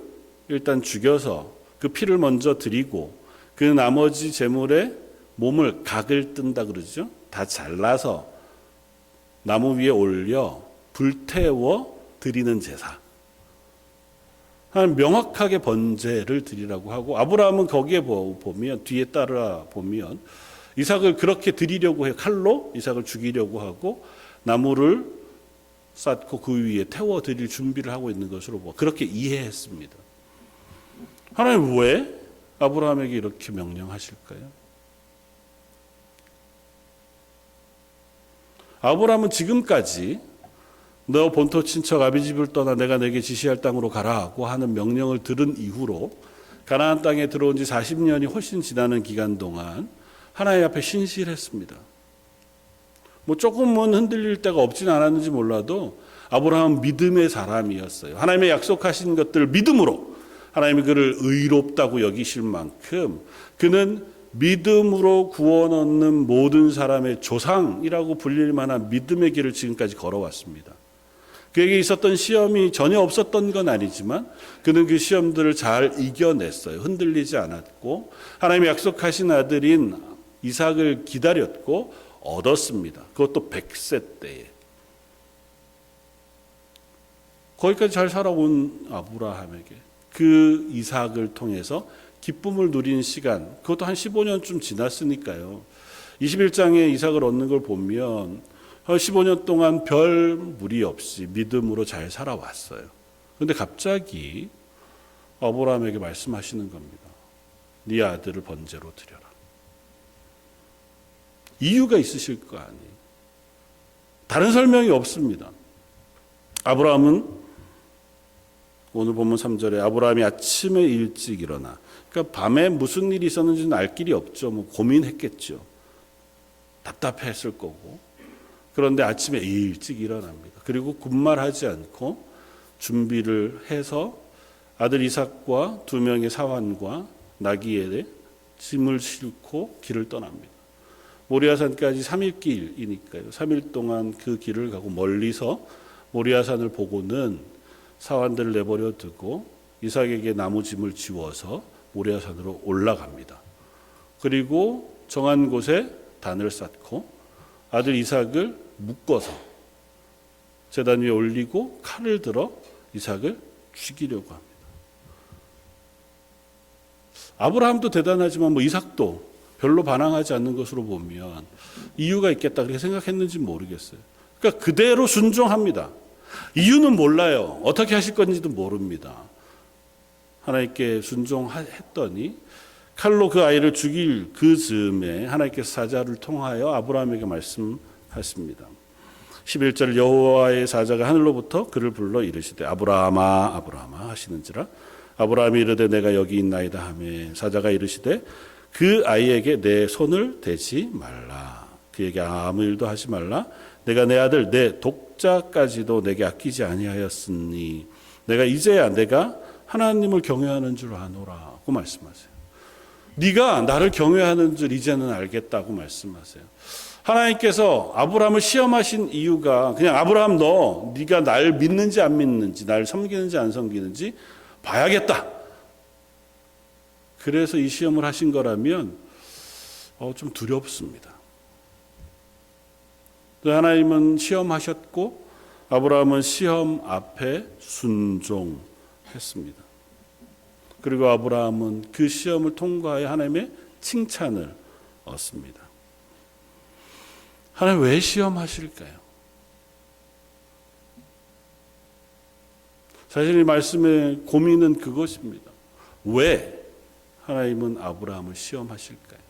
일단 죽여서 그 피를 먼저 드리고 그 나머지 제물에 몸을 각을 뜬다 그러죠. 다 잘라서 나무 위에 올려 불태워 드리는 제사. 명확하게 번제를 드리라고 하고, 아브라함은 거기에 보면 뒤에 따라 보면 이삭을 그렇게 드리려고 해요. 칼로 이삭을 죽이려고 하고 나무를 쌓고 그 위에 태워 드릴 준비를 하고 있는 것으로 그렇게 이해했습니다. 하나님 왜 아브라함에게 이렇게 명령하실까요? 아브라함은 지금까지 너 본토 친척 아비집을 떠나 내가 내게 지시할 땅으로 가라고 하는 명령을 들은 이후로 가나안 땅에 들어온 지 40년이 훨씬 지나는 기간 동안 하나님 앞에 신실했습니다. 조금은 흔들릴 때가 없진 않았는지 몰라도 아브라함은 믿음의 사람이었어요. 하나님의 약속하신 것들을 믿음으로 하나님이 그를 의롭다고 여기실 만큼 그는 믿음으로 구원 얻는 모든 사람의 조상이라고 불릴 만한 믿음의 길을 지금까지 걸어왔습니다. 그에게 있었던 시험이 전혀 없었던 건 아니지만 그는 그 시험들을 잘 이겨냈어요. 흔들리지 않았고 하나님이 약속하신 아들인 이삭을 기다렸고 얻었습니다. 그것도 100세 때에. 거기까지 잘 살아온 아브라함에게 그 이삭을 통해서 기쁨을 누린 시간, 그것도 한 15년쯤 지났으니까요. 21장에 이삭을 얻는 걸 보면 15년 동안 별 무리 없이 믿음으로 잘 살아왔어요. 그런데 갑자기 아브라함에게 말씀하시는 겁니다. 네 아들을 번제로 드려라. 이유가 있으실 거 아니에요. 다른 설명이 없습니다. 아브라함은 오늘 본문 3절에 아브라함이 아침에 일찍 일어나, 그러니까 밤에 무슨 일이 있었는지는 알 길이 없죠. 고민했겠죠. 답답했을 거고. 그런데 아침에 일찍 일어납니다. 그리고 군말하지 않고 준비를 해서 아들 이삭과 2명의 사환과 나귀에 짐을 싣고 길을 떠납니다. 모리아산까지 3일 길이니까요. 3일 동안 그 길을 가고 멀리서 모리아산을 보고는 사환들을 내버려 두고 이삭에게 나무짐을 지워서 모리아산으로 올라갑니다. 그리고 정한 곳에 단을 쌓고 아들 이삭을 묶어서 제단 위에 올리고 칼을 들어 이삭을 죽이려고 합니다. 아브라함도 대단하지만 이삭도 별로 반항하지 않는 것으로 보면 이유가 있겠다 그렇게 생각했는지 모르겠어요. 그러니까 그대로 순종합니다. 이유는 몰라요. 어떻게 하실 건지도 모릅니다. 하나님께 순종했더니 칼로 그 아이를 죽일 그 즈음에 하나님께서 사자를 통하여 아브라함에게 말씀하십니다. 11절 여호와의 사자가 하늘로부터 그를 불러 이르시되 아브라함아 아브라함아 하시는지라 아브라함이 이르되 내가 여기 있나이다 하매 사자가 이르시되 그 아이에게 내 손을 대지 말라. 그에게 아무 일도 하지 말라. 내가 내 아들 내 독자까지도 내게 아끼지 아니하였으니 내가 이제야 내가 하나님을 경외하는 줄 아노라고 말씀하세요. 네가 나를 경외하는 줄 이제는 알겠다고 말씀하세요. 하나님께서 아브라함을 시험하신 이유가 그냥 아브라함 네가 날 믿는지 안 믿는지, 날 섬기는지 안 섬기는지 봐야겠다. 그래서 이 시험을 하신 거라면 좀 두렵습니다. 하나님은 시험하셨고 아브라함은 시험 앞에 순종했습니다. 그리고 아브라함은 그 시험을 통과하여 하나님의 칭찬을 얻습니다. 하나님 왜 시험하실까요? 사실 이 말씀의 고민은 그것입니다. 왜 하나님은 아브라함을 시험하실까요?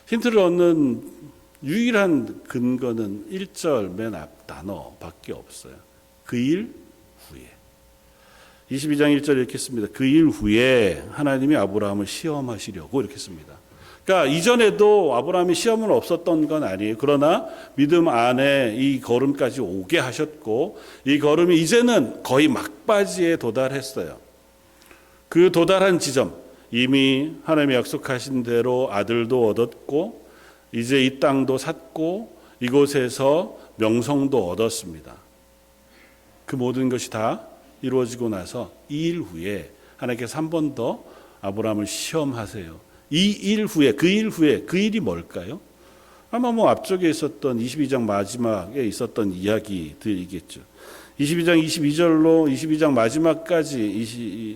힌트를 얻는 유일한 근거는 1절 맨 앞 단어밖에 없어요. 그 일 후에. 22장 1절 이렇게 씁니다. 그 일 후에 하나님이 아브라함을 시험하시려고 이렇게 씁니다. 그러니까 이전에도 아브라함이 시험은 없었던 건 아니에요. 그러나 믿음 안에 이 걸음까지 오게 하셨고 이 걸음이 이제는 거의 막바지에 도달했어요. 그 도달한 지점, 이미 하나님이 약속하신 대로 아들도 얻었고 이제 이 땅도 샀고 이곳에서 명성도 얻었습니다. 그 모든 것이 다 이루어지고 나서 이 일 후에 하나님께서 한 번 더 아브라함을 시험하세요. 이 일 후에, 그 일이 뭘까요? 아마 앞쪽에 있었던 22장 마지막에 있었던 이야기들이겠죠. 22장 22절로 22장 마지막까지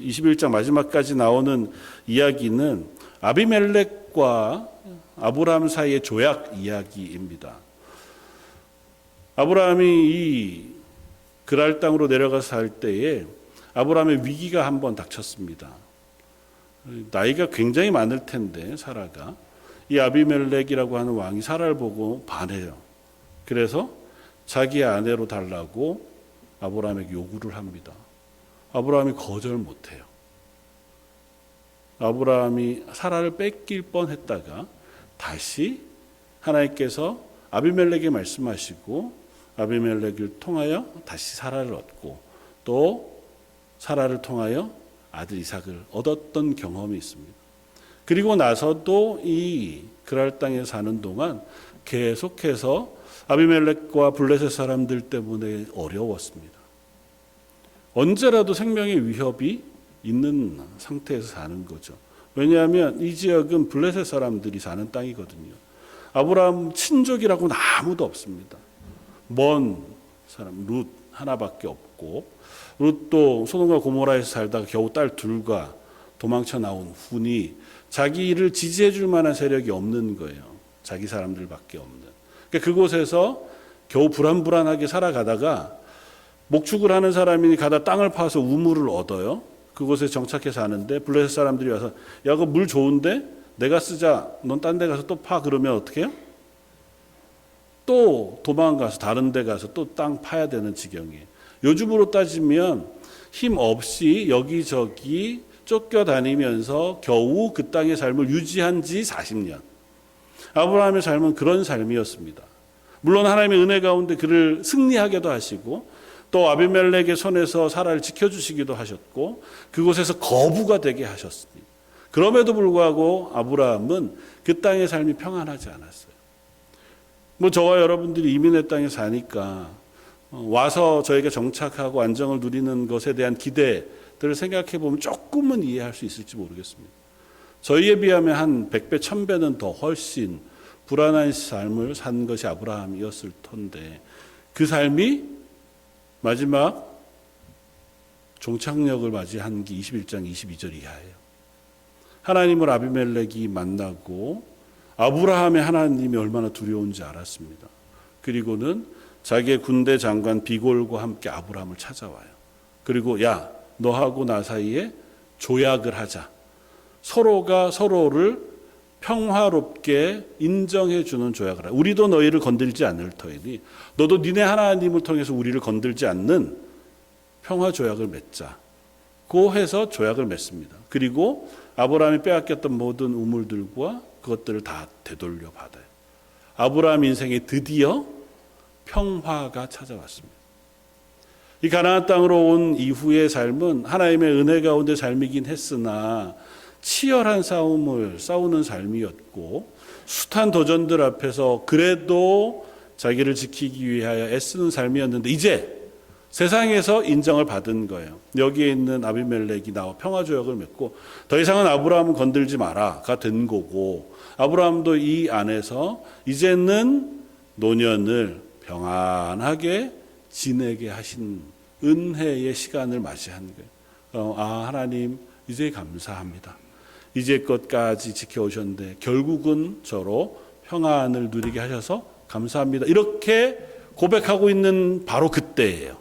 21장 마지막까지 나오는 이야기는 아비멜렉과 아브라함 사이의 조약 이야기입니다. 아브라함이 이 그랄 땅으로 내려가서 살 때에 아브라함의 위기가 한번 닥쳤습니다. 나이가 굉장히 많을 텐데 사라가 이 아비멜렉이라고 하는 왕이 사라를 보고 반해요. 그래서 자기의 아내로 달라고 아브라함에게 요구를 합니다. 아브라함이 거절 못해요. 아브라함이 사라를 뺏길 뻔했다가 다시 하나님께서 아비멜렉에게 말씀하시고 아비멜렉을 통하여 다시 사라를 얻고 또 사라를 통하여 아들 이삭을 얻었던 경험이 있습니다. 그리고 나서도 이 그랄 땅에 사는 동안 계속해서 아비멜렉과 블레셋 사람들 때문에 어려웠습니다. 언제라도 생명의 위협이 있는 상태에서 사는 거죠. 왜냐하면 이 지역은 블레셋 사람들이 사는 땅이거든요. 아브라함 친족이라고는 아무도 없습니다. 먼 사람 룻 하나밖에 없고 룻도 소돔과 고모라에서 살다가 겨우 딸 둘과 도망쳐 나온 후니 자기를 지지해 줄 만한 세력이 없는 거예요. 자기 사람들밖에 없는. 그러니까 그곳에서 겨우 불안불안하게 살아가다가 목축을 하는 사람이 가다 땅을 파서 우물을 얻어요. 그곳에 정착해 사는데 블레셋 사람들이 와서 야, 그 물 좋은데 내가 쓰자. 넌 딴 데 가서 또 파. 그러면 어떻게 해요? 또 도망가서 다른 데 가서 또 땅 파야 되는 지경이에요. 요즘으로 따지면 힘 없이 여기저기 쫓겨다니면서 겨우 그 땅의 삶을 유지한 지 40년. 아브라함의 삶은 그런 삶이었습니다. 물론 하나님의 은혜 가운데 그를 승리하게도 하시고 또 아비멜렉의 손에서 사라를 지켜주시기도 하셨고 그곳에서 거부가 되게 하셨습니다. 그럼에도 불구하고 아브라함은 그 땅의 삶이 평안하지 않았어요. 저와 여러분들이 이민의 땅에 사니까 와서 저에게 정착하고 안정을 누리는 것에 대한 기대들을 생각해 보면 조금은 이해할 수 있을지 모르겠습니다. 저희에 비하면 한 100배, 1000배는 더 훨씬 불안한 삶을 산 것이 아브라함이었을 텐데 그 삶이 마지막 종착역을 맞이한 게 21장 22절 이하예요. 하나님을 아비멜렉이 만나고 아브라함의 하나님이 얼마나 두려운지 알았습니다. 그리고는 자기의 군대 장관 비골과 함께 아브라함을 찾아와요. 그리고 야, 너하고 나 사이에 조약을 하자. 서로가 서로를 평화롭게 인정해 주는 조약을 하자. 우리도 너희를 건들지 않을 터이니 너도 니네 하나님을 통해서 우리를 건들지 않는 평화 조약을 맺자. 고 해서 조약을 맺습니다. 그리고 아브라함이 빼앗겼던 모든 우물들과 그것들을 다 되돌려 받아요. 아브라함 인생에 드디어 평화가 찾아왔습니다. 이 가나안 땅으로 온 이후의 삶은 하나님의 은혜 가운데 삶이긴 했으나 치열한 싸움을 싸우는 삶이었고 숱한 도전들 앞에서 그래도 자기를 지키기 위하여 애쓰는 삶이었는데 이제 세상에서 인정을 받은 거예요. 여기에 있는 아비멜렉이 나와 평화조약을 맺고 더 이상은 아브라함은 건들지 마라가 된 거고 아브라함도 이 안에서 이제는 노년을 평안하게 지내게 하신 은혜의 시간을 맞이한 거예요. 하나님 이제 감사합니다. 이제껏까지 지켜오셨는데 결국은 저로 평안을 누리게 하셔서 감사합니다. 이렇게 고백하고 있는 바로 그때예요.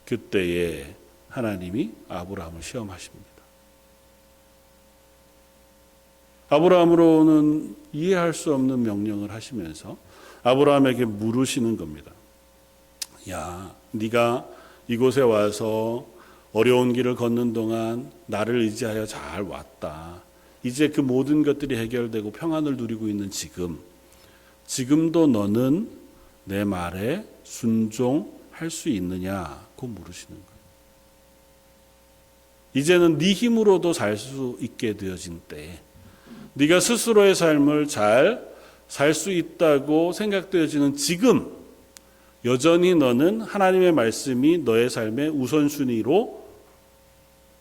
그때에 하나님이 아브라함을 시험하십니다. 아브라함으로는 이해할 수 없는 명령을 하시면서 아브라함에게 물으시는 겁니다. 야, 네가 이곳에 와서 어려운 길을 걷는 동안 나를 의지하여 잘 왔다. 이제 그 모든 것들이 해결되고 평안을 누리고 있는 지금도 너는 내 말에 순종할 수 있느냐고 물으시는 거예요. 이제는 네 힘으로도 살 수 있게 되어진 때에 네가 스스로의 삶을 잘 살 수 있다고 생각되어지는 지금 여전히 너는 하나님의 말씀이 너의 삶의 우선순위로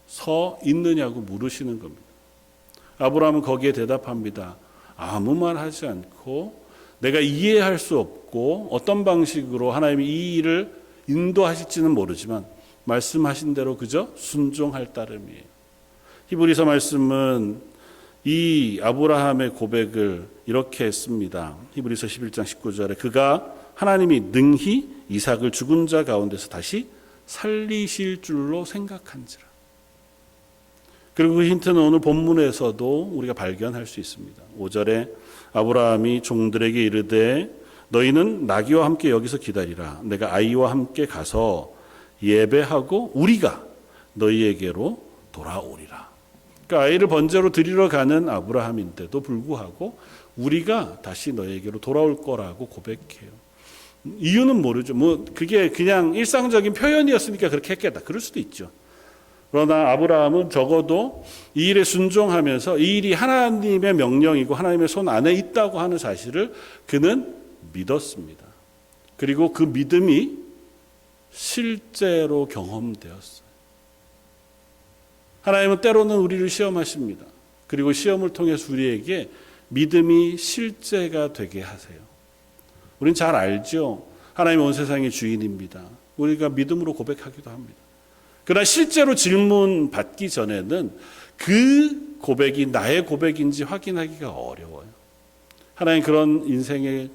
서 있느냐고 물으시는 겁니다. 아브라함은 거기에 대답합니다. 아무 말 하지 않고 내가 이해할 수 없고 어떤 방식으로 하나님이 이 일을 인도하실지는 모르지만 말씀하신 대로 그저 순종할 따름이에요. 히브리서 말씀은 이 아브라함의 고백을 이렇게 했습니다. 히브리서 11장 19절에 그가 하나님이 능히 이삭을 죽은 자 가운데서 다시 살리실 줄로 생각한지라. 그리고 그 힌트는 오늘 본문에서도 우리가 발견할 수 있습니다. 5절에 아브라함이 종들에게 이르되 너희는 나귀와 함께 여기서 기다리라. 내가 아이와 함께 가서 예배하고 우리가 너희에게로 돌아오리라. 그러니까 아이를 번제로 드리러 가는 아브라함인데도 불구하고 우리가 다시 너희에게로 돌아올 거라고 고백해요. 이유는 모르죠. 그게 그냥 일상적인 표현이었으니까 그렇게 했겠다. 그럴 수도 있죠. 그러나 아브라함은 적어도 이 일에 순종하면서 이 일이 하나님의 명령이고 하나님의 손 안에 있다고 하는 사실을 그는 믿었습니다. 그리고 그 믿음이 실제로 경험되었어요. 하나님은 때로는 우리를 시험하십니다. 그리고 시험을 통해서 우리에게 믿음이 실제가 되게 하세요. 우린 잘 알죠. 하나님 온 세상의 주인입니다. 우리가 믿음으로 고백하기도 합니다. 그러나 실제로 질문 받기 전에는 그 고백이 나의 고백인지 확인하기가 어려워요. 하나님 그런 인생에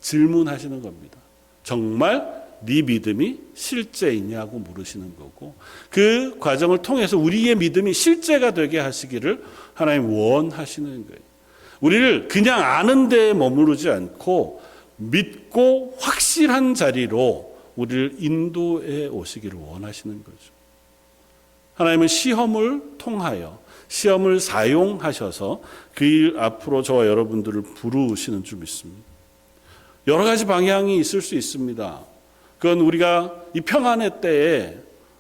질문하시는 겁니다. 정말 네 믿음이 실제이냐고 물으시는 거고 그 과정을 통해서 우리의 믿음이 실제가 되게 하시기를 하나님 원하시는 거예요. 우리를 그냥 아는 데에 머무르지 않고 믿고 확실한 자리로 우리를 인도해 오시기를 원하시는 거죠. 하나님은 시험을 통하여 시험을 사용하셔서 그 일 앞으로 저와 여러분들을 부르시는 줄 믿습니다. 여러 가지 방향이 있을 수 있습니다. 그건 우리가 이 평안의 때에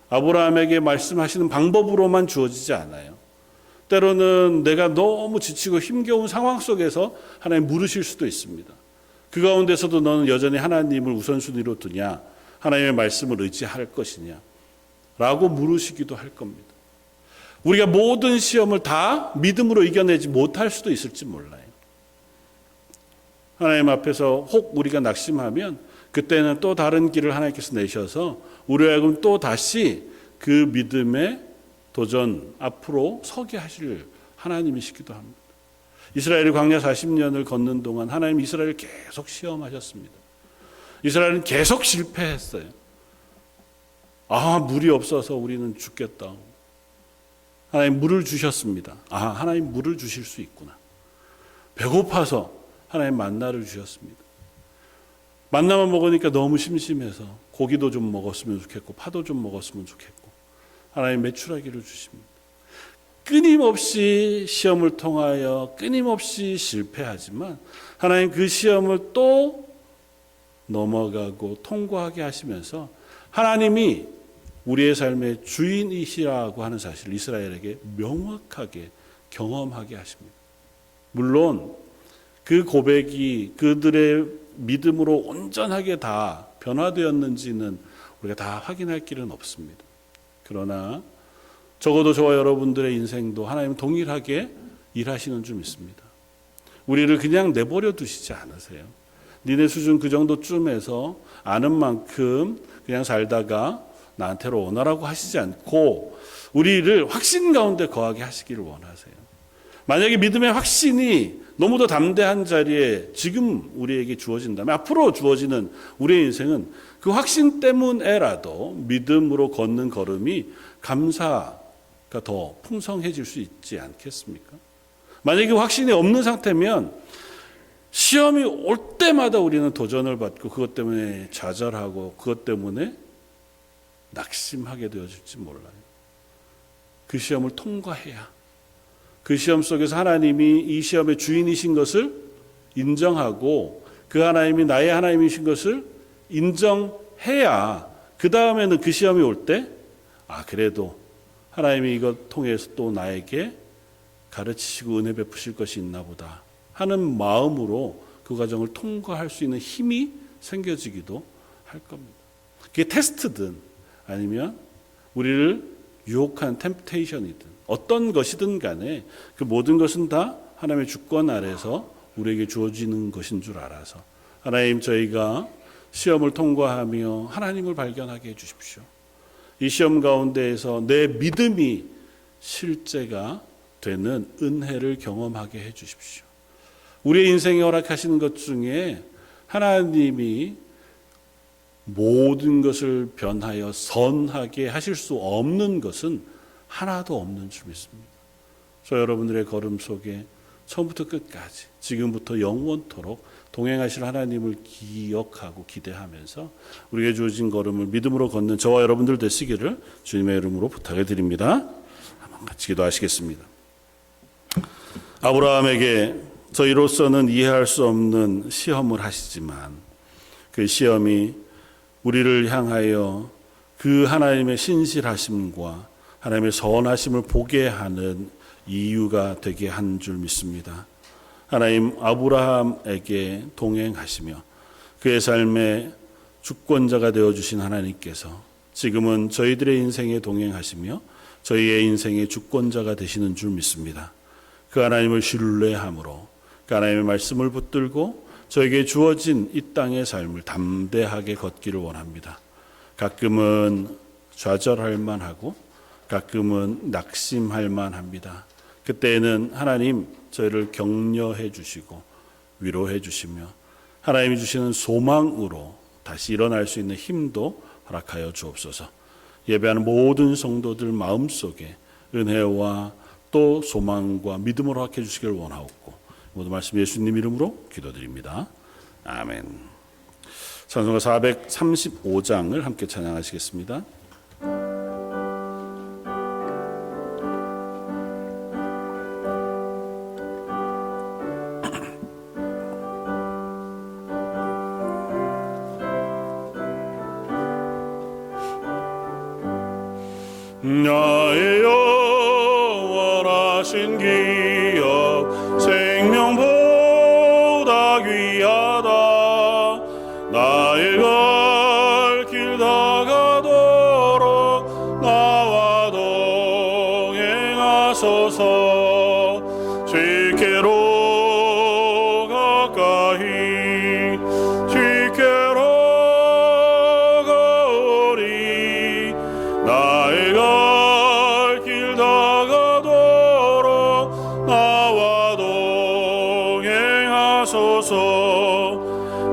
아브라함에게 말씀하시는 방법으로만 주어지지 않아요. 때로는 내가 너무 지치고 힘겨운 상황 속에서 하나님 물으실 수도 있습니다. 그 가운데서도 너는 여전히 하나님을 우선순위로 두냐? 하나님의 말씀을 의지할 것이냐? 라고 물으시기도 할 겁니다. 우리가 모든 시험을 다 믿음으로 이겨내지 못할 수도 있을지 몰라요. 하나님 앞에서 혹 우리가 낙심하면 그때는 또 다른 길을 하나님께서 내셔서 우리 하여금 또 다시 그 믿음의 도전 앞으로 서게 하실 하나님이시기도 합니다. 이스라엘이 광야 40년을 걷는 동안 하나님 이스라엘을 계속 시험하셨습니다. 이스라엘은 계속 실패했어요. 물이 없어서 우리는 죽겠다. 하나님 물을 주셨습니다. 하나님 물을 주실 수 있구나. 배고파서 하나님 만나를 주셨습니다. 만나만 먹으니까 너무 심심해서 고기도 좀 먹었으면 좋겠고 파도 좀 먹었으면 좋겠고 하나님 메추라기를 주십니다. 끊임없이 시험을 통하여 끊임없이 실패하지만 하나님 그 시험을 또 넘어가고 통과하게 하시면서 하나님이 우리의 삶의 주인이시라고 하는 사실을 이스라엘에게 명확하게 경험하게 하십니다. 물론 그 고백이 그들의 믿음으로 온전하게 다 변화되었는지는 우리가 다 확인할 길은 없습니다. 그러나 적어도 저와 여러분들의 인생도 하나님은 동일하게 일하시는 줄 믿습니다. 우리를 그냥 내버려 두시지 않으세요. 니네 수준 그 정도쯤에서 아는 만큼 그냥 살다가 나한테로 오너라고 하시지 않고 우리를 확신 가운데 거하게 하시기를 원하세요. 만약에 믿음의 확신이 너무도 담대한 자리에 지금 우리에게 주어진다면 앞으로 주어지는 우리의 인생은 그 확신 때문에라도 믿음으로 걷는 걸음이 감사가 더 풍성해질 수 있지 않겠습니까? 만약에 그 확신이 없는 상태면 시험이 올 때마다 우리는 도전을 받고 그것 때문에 좌절하고 그것 때문에 낙심하게 되어질지 몰라요. 그 시험을 통과해야 그 시험 속에서 하나님이 이 시험의 주인이신 것을 인정하고 그 하나님이 나의 하나님이신 것을 인정해야 그 다음에는 그 시험이 올 때 그래도 하나님이 이것 통해서 또 나에게 가르치시고 은혜 베푸실 것이 있나 보다 하는 마음으로 그 과정을 통과할 수 있는 힘이 생겨지기도 할 겁니다. 그게 테스트든 아니면 우리를 유혹한 템프테이션이든 어떤 것이든 간에 그 모든 것은 다 하나님의 주권 아래서 우리에게 주어지는 것인 줄 알아서 하나님 저희가 시험을 통과하며 하나님을 발견하게 해주십시오. 이 시험 가운데에서 내 믿음이 실제가 되는 은혜를 경험하게 해주십시오. 우리의 인생에 허락하시는 것 중에 하나님이 모든 것을 변하여 선하게 하실 수 없는 것은 하나도 없는 줄 믿습니다. 저 여러분들의 걸음 속에 처음부터 끝까지 지금부터 영원토록 동행하실 하나님을 기억하고 기대하면서 우리에게 주어진 걸음을 믿음으로 걷는 저와 여러분들 되시기를 주님의 이름으로 부탁을 드립니다. 한번 같이 기도하시겠습니다. 아브라함에게 저희로서는 이해할 수 없는 시험을 하시지만 그 시험이 우리를 향하여 그 하나님의 신실하심과 하나님의 선하심을 보게 하는 이유가 되게 한 줄 믿습니다. 하나님 아브라함에게 동행하시며 그의 삶의 주권자가 되어주신 하나님께서 지금은 저희들의 인생에 동행하시며 저희의 인생의 주권자가 되시는 줄 믿습니다. 그 하나님을 신뢰함으로 그 하나님의 말씀을 붙들고 저에게 주어진 이 땅의 삶을 담대하게 걷기를 원합니다. 가끔은 좌절할 만하고 가끔은 낙심할 만합니다. 그때에는 하나님 저희를 격려해 주시고 위로해 주시며 하나님이 주시는 소망으로 다시 일어날 수 있는 힘도 허락하여 주옵소서. 예배하는 모든 성도들 마음속에 은혜와 또 소망과 믿음을 허락해 주시길 원하옵고 모든 말씀 예수님 이름으로 기도드립니다. 아멘. 찬송가 435장을 함께 찬양하시겠습니다. 나의 영원하신 기업 생명보다 귀하다. 나의 갈 길 다가도록 나와 동행하소서. 주께로 가까이 주께로 가오리. 나의 갈 길 다가도록 나와 동행하소서.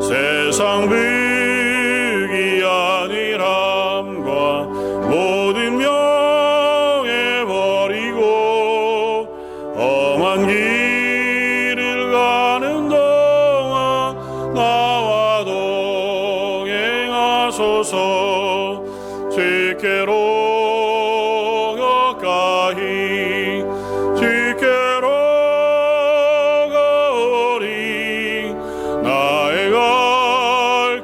세상 부귀한 일함과 모든 명예 버리고 험한 길을 가는 동안 나와 동행하소서. 주께로 가까이 주께로 가오리. 나의 갈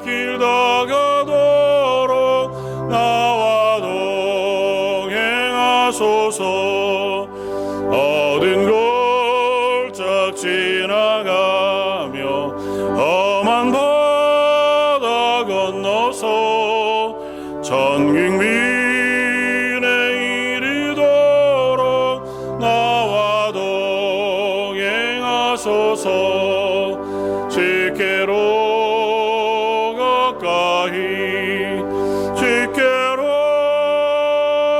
길 다가도록 나와 동행하소서. 얻은 것 지나가며 험한 바다 건너서 전 국민에 이르도록 나와 동행하소서. 주께로 가까이 주께로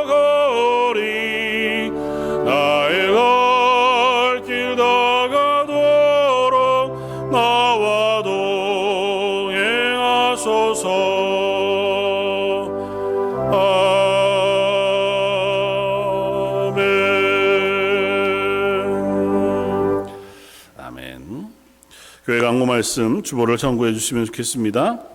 거리 나의 갈 길 다가도록 나와 동행하소서. 아멘. 교회 강구 말씀 주보를 참고해 주시면 좋겠습니다.